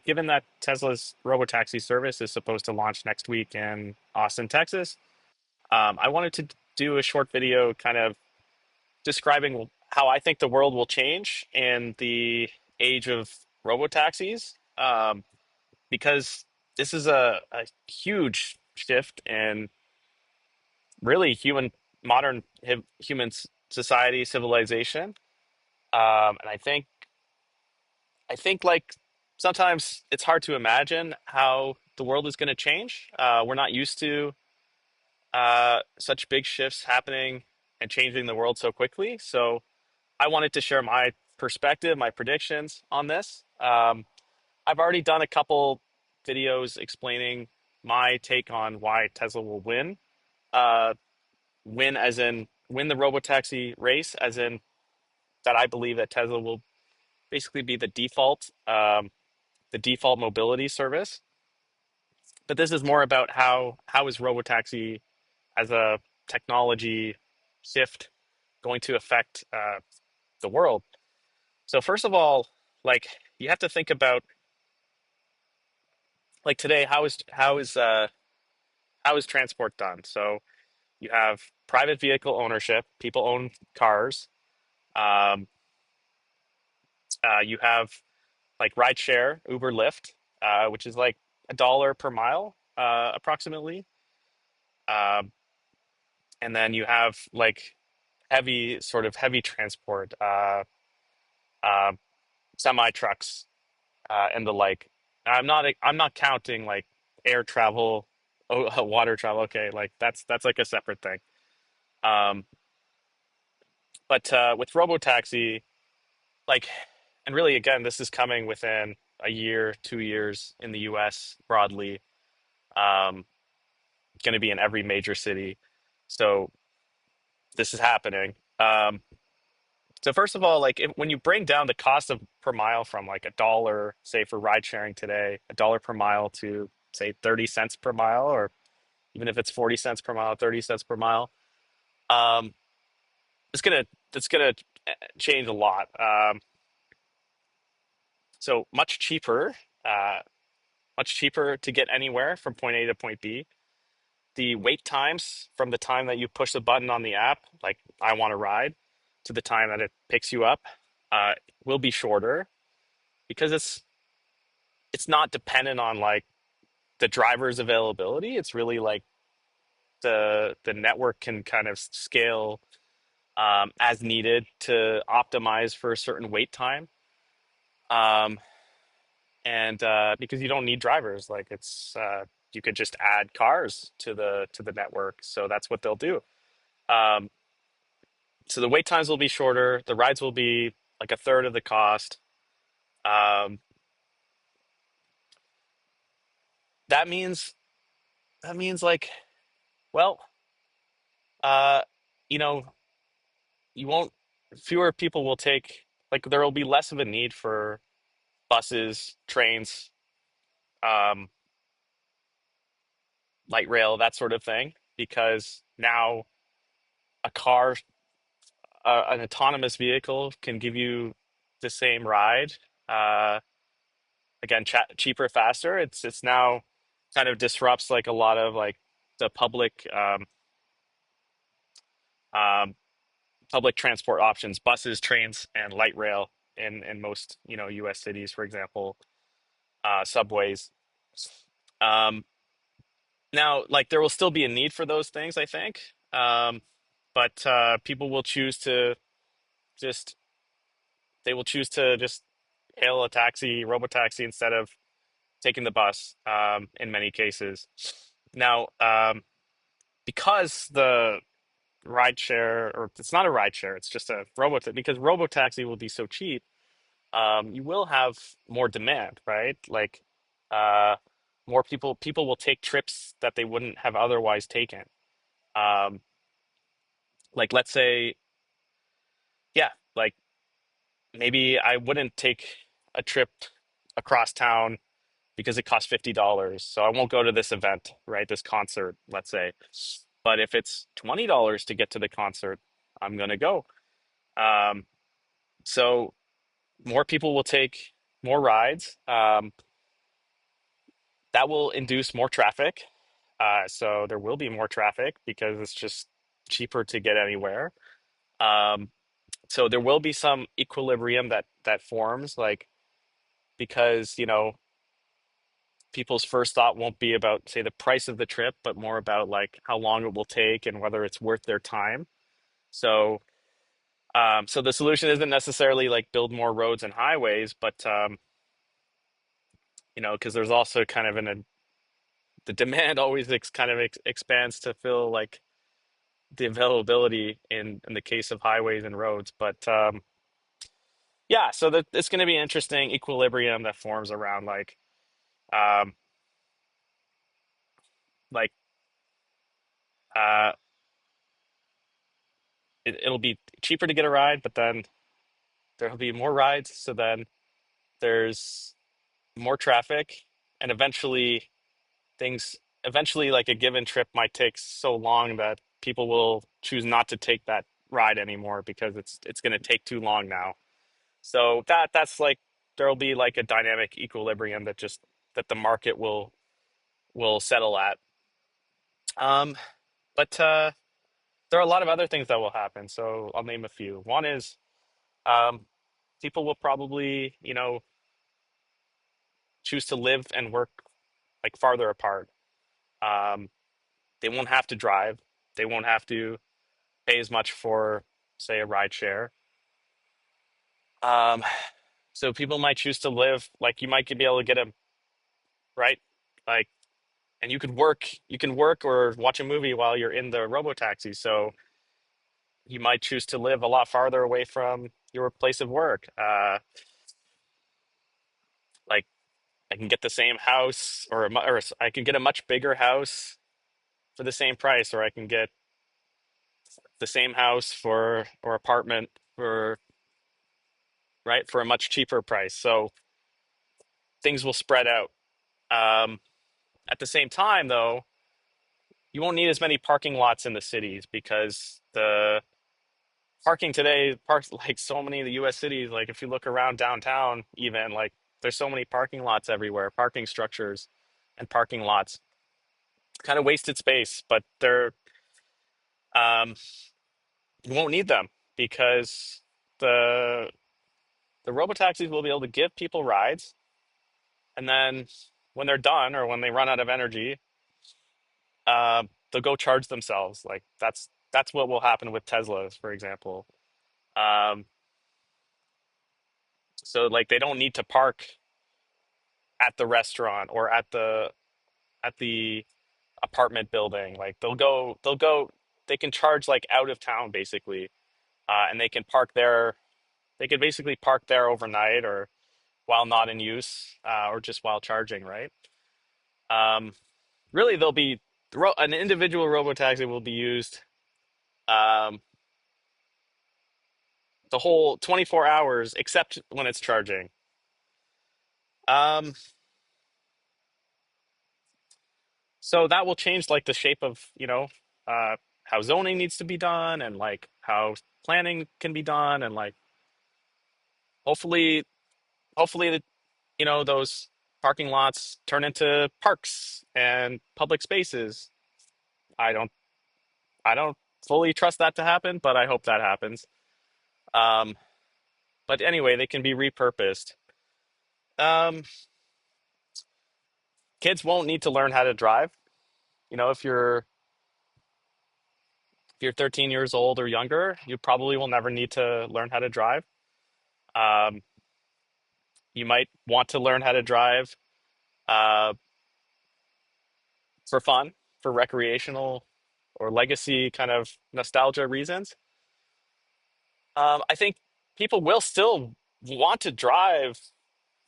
Given that Tesla's Robotaxi service is supposed to launch next week in Austin, Texas, I wanted to do a short video kind of describing how I think the world will change in the age of robotaxis, because this is a huge shift in really modern human society, civilization. And I think like sometimes it's hard to imagine how the world is going to change. We're not used to such big shifts happening and changing the world so quickly. So I wanted to share my perspective, my predictions on this. I've already done a couple videos explaining my take on why Tesla will win. Uh, win as in win the robotaxi race, as in that I believe that Tesla will basically be the default mobility service. But this is more about how is robotaxi as a technology shift going to affect the world. So first of all, like you have to think about like today, how is transport done? So you have private vehicle ownership, people own cars. Um, you have like rideshare, Uber, Lyft, which is like $1 per mile, approximately. Um, and then you have like heavy transport, uh, semi trucks, and the like. I'm not counting like air travel, water travel. Okay, like that's like a separate thing. Um, but with Robotaxi, like, and really again, this is coming within a year, 2 years in the U.S. broadly. Um, going to be in every major city. So this is happening. So first of all, like when you bring down the cost of per mile from like $1, say for ride sharing today, $1 per mile to say 30 cents per mile, or even if it's 40 cents per mile, 30 cents per mile, um, it's gonna change a lot. So uh, much cheaper to get anywhere from point A to point B. The wait times from the time that you push the button on the app, like I want to ride, to the time that it picks you up, uh, will be shorter because it's not dependent on like the driver's availability. It's really like the network can kind of scale as needed to optimize for a certain wait time. Um, and because you don't need drivers, like you could just add cars to the network. So that's what they'll do. Um, so the wait times will be shorter. The rides will be like a third of the cost. Um, that means like, well, uh, you know, you won't. Fewer people will take, like there will be less of a need for buses, trains, um, light rail, that sort of thing, because now a car, an autonomous vehicle can give you the same ride. Uh, again, cheaper, faster. It's now kind of disrupts like a lot of like the um, public transport options, buses, trains, and light rail in most U.S. cities, for example, subways. Um, Now, like there will still be a need for those things, I think, but people will choose to just just hail a taxi, robotaxi instead of taking the bus in many cases. Now, because the rideshare, or it's not a rideshare, it's just a because robotaxi will be so cheap, you will have more demand, right? Like, uh, more people will take trips that they wouldn't have otherwise taken. Um, like, let's say, yeah, like maybe I wouldn't take a trip across town because it costs $50. So I won't go to this event, right? This concert, let's say. But if it's $20 to get to the concert, I'm gonna go. Um, so more people will take. more rides. That will induce more traffic. So there will be more traffic because it's just cheaper to get anywhere. Um, so there will be some equilibrium that forms, like because people's first thought won't be about, say, the price of the trip, but more about like how long it will take and whether it's worth their time. So so the solution isn't necessarily like build more roads and highways, but because there's also kind of the demand always kind of expands to fill like the availability in the case of highways and roads. But yeah, so that it's going to be an interesting equilibrium that forms around um, like uh, it'll be cheaper to get a ride, but then there'll be more rides. So then there's more traffic, and eventually like a given trip might take so long that people will choose not to take that ride anymore because it's going to take too long now. So that's like there'll be like a dynamic equilibrium that the market will settle at. Um, but there are a lot of other things that will happen. So I'll name a few. One is um, people will probably, choose to live and work like farther apart. Um, they won't have to drive. They won't have to pay as much for, say, a ride share. Um, so people might choose to live like you might be able to get a right, like, and you can work or watch a movie while you're in the Robotaxi. So you might choose to live a lot farther away from your place of work. Like I can get the same house, or I can get a much bigger house for the same price, or I can get the same house for or apartment for for a much cheaper price. So things will spread out. Um, at the same time, though, you won't need as many parking lots in the cities because the parking today parks like so many of the US cities, like if you look around downtown even, like there's so many parking lots everywhere, parking structures and parking lots. Kind of wasted space, but um you won't need them because the the robotaxis will be able to give people rides, and then when they're done or when they run out of energy, they'll go charge themselves. Like that's what will happen with Teslas, for example. Um, so like they don't need to park at the restaurant or at the apartment building. Like they can charge like out of town basically, and they can park there. They could basically park there overnight or while not in use, or just while charging, right? Um, really, an individual robotaxi will be used um, the whole 24 hours except when it's charging. Um, so that will change like the shape of, how zoning needs to be done and like how planning can be done and like hopefully hopefully those parking lots turn into parks and public spaces. I don't I don't fully trust that to happen, but I hope that happens. Um, but anyway, they can be repurposed. Um, kids won't need to learn how to drive. If you're 13 years old or younger, you probably will never need to learn how to drive. Um, you might want to learn how to drive uh, for fun, for recreational or legacy kind of nostalgia reasons. I think people will still want to drive,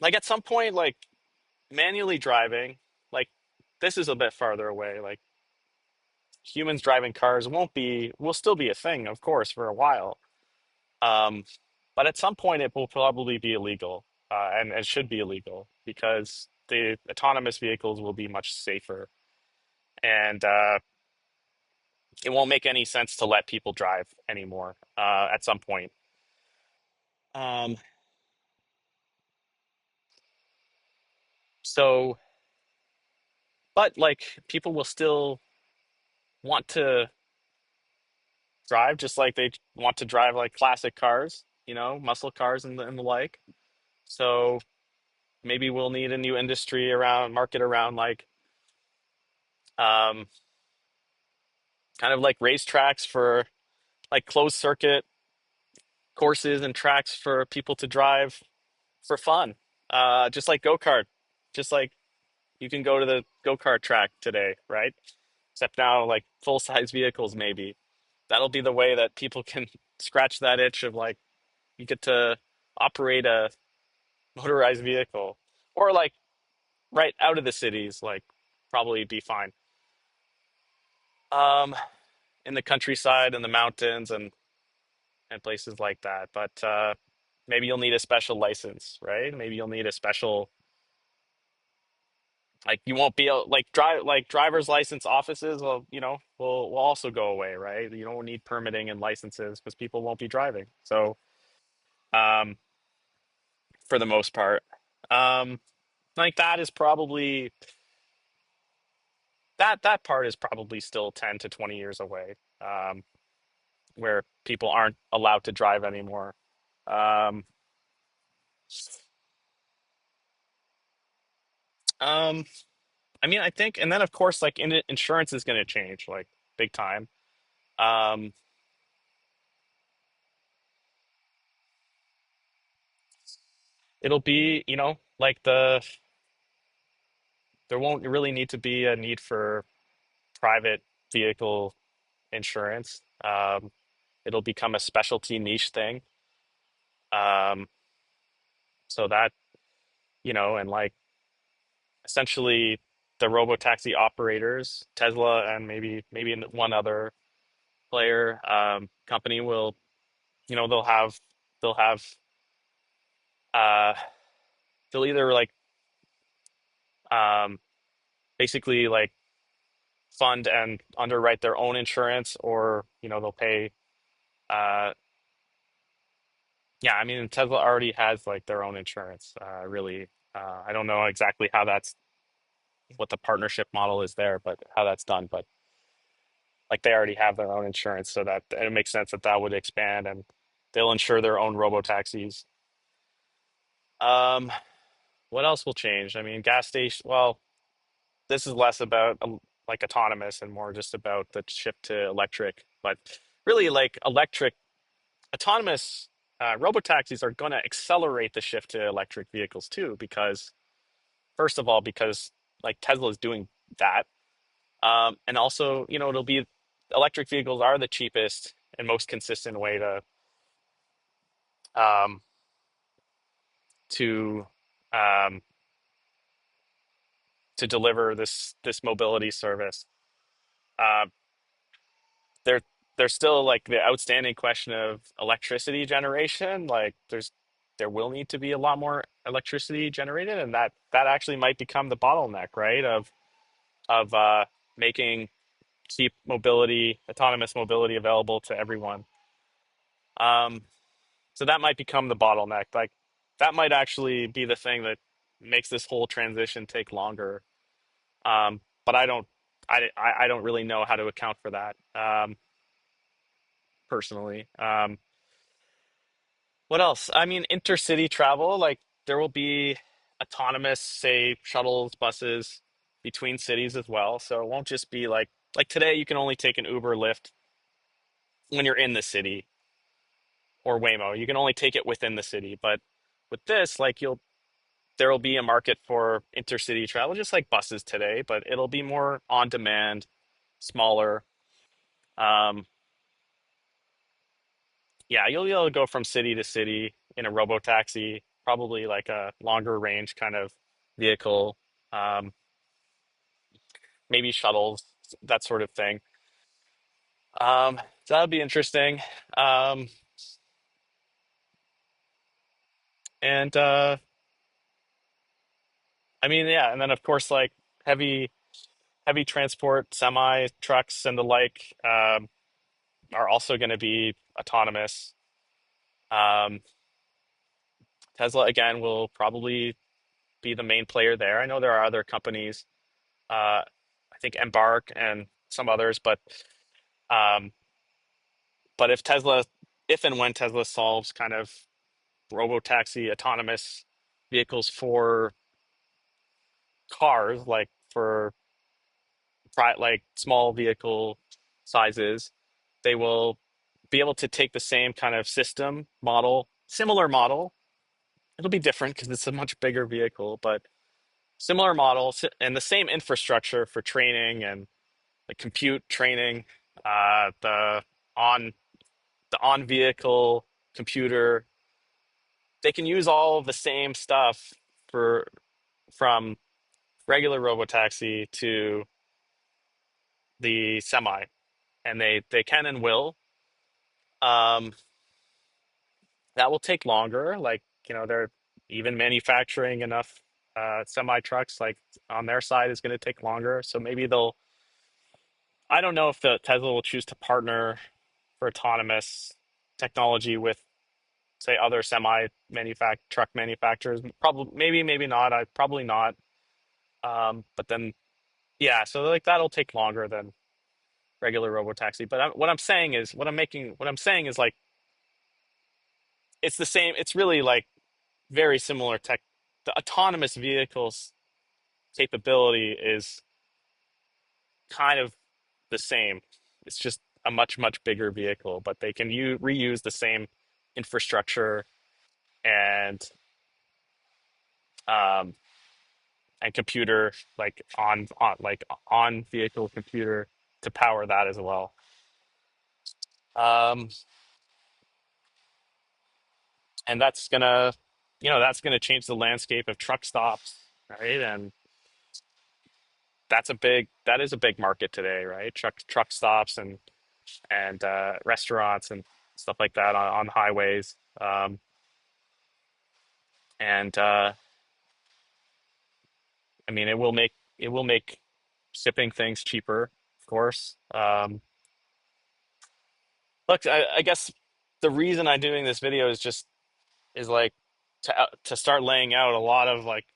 like at some point, like manually driving. Like this is a bit farther away. Like humans driving cars will still be a thing, of course, for a while. Um, but at some point, it will probably be illegal, and it should be illegal because the autonomous vehicles will be much safer, and it won't make any sense to let people drive anymore at some point. Um, So, but like people will still want to drive just like they want to drive like classic cars, muscle cars and the like. So maybe we'll need a new industry around market around like um, kind of like racetracks for like closed circuit courses and tracks for people to drive for fun. Just like go-kart, just like you can go to the go-kart track today, right? Except now like full-size vehicles maybe. That'll be the way that people can scratch that itch of like you get to operate a motorized vehicle or like right out of the cities, like probably be fine. Um, in the countryside and the mountains and places like that. But maybe you'll need a special license, right? Maybe you'll need a special like you won't be able like driver's license offices will also go away, right? You don't need permitting and licenses because people won't be driving. So um, for the most part, um, like that is probably that part is probably still 10 to 20 years away, where people aren't allowed to drive anymore. Um, um, I mean, I think, and then of course, like insurance is going to change like big time. Um, it'll be, like there won't really need to be a need for private vehicle insurance. It'll become a specialty niche thing. Um, so that, and like essentially the robotaxi operators, Tesla and maybe one other player company will, they'll have uh they'll either like um basically like fund and underwrite their own insurance or they'll pay uh yeah, I mean Tesla already has like their own insurance really. I don't know exactly how that's what the partnership model is there, but how that's done, but like they already have their own insurance, so that it makes sense that that would expand and they'll insure their own robo taxis. um what else will change? I mean, gas station, well, this is less about like autonomous and more just about the shift to electric. But really, like electric, autonomous robotaxis are going to accelerate the shift to electric vehicles too, because first of all, because like Tesla is doing that, and also it'll be electric vehicles are the cheapest and most consistent way um, to um, to deliver this mobility service. Uh, there there's still like the outstanding question of electricity generation. Like there will need to be a lot more electricity generated, and that actually might become the bottleneck, right? Of making cheap mobility, autonomous mobility available to everyone. Um, so that might become the bottleneck. Like that might actually be the thing that makes this whole transition take longer. But I don't really know how to account for that personally. What else? I mean, intercity travel, like there will be autonomous, say, shuttles, buses between cities as well. So it won't just be like today you can only take an Uber Lyft when you're in the city or Waymo. You can only take it within the city. But with this, like there will be a market for intercity travel, just like buses today, but it'll be more on demand, smaller. Um, yeah, you'll be able to go from city to city in a robo taxi, probably like a longer range kind of vehicle, um, maybe shuttles, that sort of thing. So that'd be interesting. Um, and I mean, yeah, and then of course, like heavy heavy transport, semi trucks and the like, are also going to be autonomous. Um, Tesla again will probably be the main player there. I know there are other companies, I think Embark and some others, um, but if and when Tesla solves kind of robotaxi autonomous vehicles for cars, like for like small vehicle sizes, they will be able to take the same kind of system model, similar model. It'll be different because it's a much bigger vehicle, but similar model and the same infrastructure for training and the compute training, the on on vehicle computer. They can use all of the same stuff for from regular robotaxi to the semi, and they can and will. Um, that will take longer. Like, they're even manufacturing enough semi trucks like on their side is going to take longer. So maybe they'll. I don't know if the Tesla will choose to partner for autonomous technology with, say, other semi truck manufacturers. Probably, maybe not. I probably not. But then, yeah. So like that'll take longer than regular robotaxi. But what I'm saying is like it's the same. It's really like very similar tech. The autonomous vehicles capability is kind of the same. It's just a much bigger vehicle, but they can reuse the same infrastructure and um, and computer on vehicle computer to power that as well. Um, and that's gonna change the landscape of truck stops, right? And that is a big market today, right? Truck stops and restaurants and stuff like that on highways. And I mean, it will make shipping things cheaper, of course. Look, I guess the reason I'm doing this video is like to start laying out a lot of like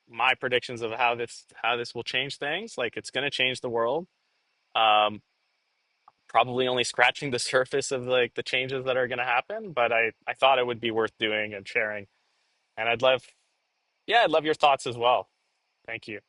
my predictions of how this will change things. Like it's going to change the world. Um, Probably only scratching the surface of like the changes that are going to happen, but I thought it would be worth doing and sharing. And I'd love your thoughts as well. Thank you.